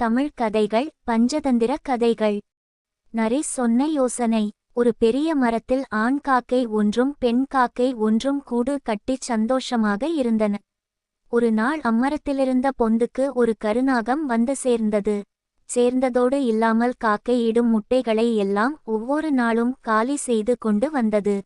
தமிழ் கதைகள் பஞ்சதந்திர கதைகள். நரி சொன்ன யோசனை. ஒரு பெரிய மரத்தில் ஆண் காக்கை ஒன்றும் பெண் காக்கை ஒன்றும் கூடு கட்டிச் சந்தோஷமாக இருந்தன. ஒரு நாள் அம்மரத்திலிருந்த பொந்துக்கு ஒரு கருநாகம் வந்து சேர்ந்ததோடு இல்லாமல் காக்கை இடும் முட்டைகளை எல்லாம் ஒவ்வொரு நாளும் காலி செய்து கொண்டு வந்தது.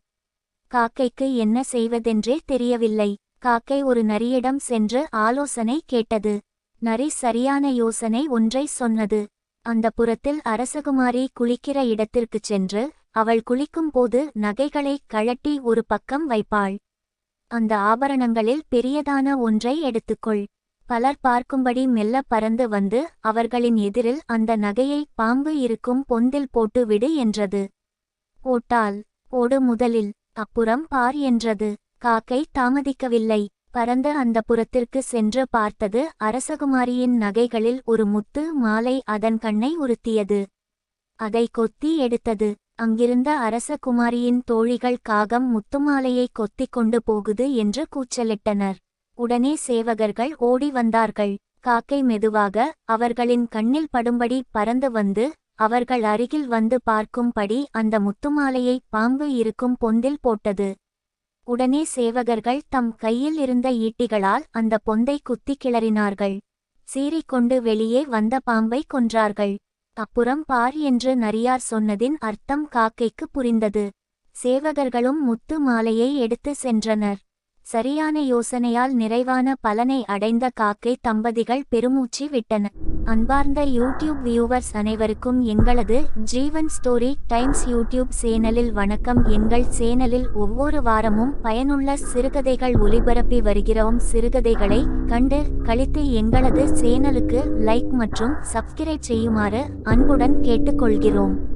காக்கைக்கு என்ன செய்வதென்றே தெரியவில்லை. காக்கை ஒரு நரியிடம் சென்று ஆலோசனை கேட்டது. நரி சரியான யோசனை ஒன்றை சொன்னது. அந்த புறத்தில் அரசகுமாரி குளிக்கிற இடத்திற்குச் சென்று அவள் குளிக்கும் போது நகைகளை கழட்டி ஒரு பக்கம் வைப்பாள். அந்த ஆபரணங்களில் பெரியதான ஒன்றை எடுத்துக்கொள். பலர் பார்க்கும்படி மெல்ல பறந்து வந்து அவர்களின் எதிரில் அந்த நகையை பாம்பு இருக்கும் பொந்தில் போட்டு விடு என்றது. போட்டாள். போடு முதலில், அப்புறம் பார் என்றது. காக்கை தாமதிக்கவில்லை. பறந்து அந்த புறத்திற்கு சென்று பார்த்தது. அரசகுமாரியின் நகைகளில் ஒரு முத்து மாலை அதன் கண்ணை உறுத்தியது. அதை கொத்தி எடுத்தது. அங்கிருந்த அரசகுமாரியின் தோழிகள் காகம் முத்துமாலையை கொத்திக் கொண்டு போகுது என்று கூச்சலிட்டனர். உடனே சேவகர்கள் ஓடி வந்தார்கள். காக்கை மெதுவாக அவர்களின் கண்ணில் படும்படி பறந்து வந்து அவர்கள் அருகில் வந்து பார்க்கும்படி அந்த முத்துமாலையை பாம்பு இருக்கும் பொந்தில் போட்டது. உடனே சேவகர்கள் தம் கையில் இருந்த ஈட்டிகளால் அந்த பொந்தை குத்தி கிளறினார்கள். சீறிக்கொண்டு வெளியே வந்த பாம்பை கொன்றார்கள். அப்புறம் பார் என்று நரியார் சொன்னதின் அர்த்தம் காக்கைக்கு புரிந்தது. சேவகர்களும் முத்து மாலையை எடுத்து சென்றனர். சரியான யோசனையால் நிறைவான பலனை அடைந்த காக்கை தம்பதிகள் பெருமூச்சு விட்டன. அன்பார்ந்த யூடியூப் வியூவர்ஸ் அனைவருக்கும் எங்களது ஜீவன் ஸ்டோரி டைம்ஸ் யூடியூப் சேனலில் வணக்கம். எங்கள் சேனலில் ஒவ்வொரு வாரமும் பயனுள்ள சிறுகதைகள் ஒளிபரப்பி வருகிறோம். சிறுகதைகளை கண்டு களித்து எங்களது சேனலுக்கு லைக் மற்றும் சப்ஸ்கிரைப் செய்யுமாறு அன்புடன் கேட்டுக்கொள்கிறோம்.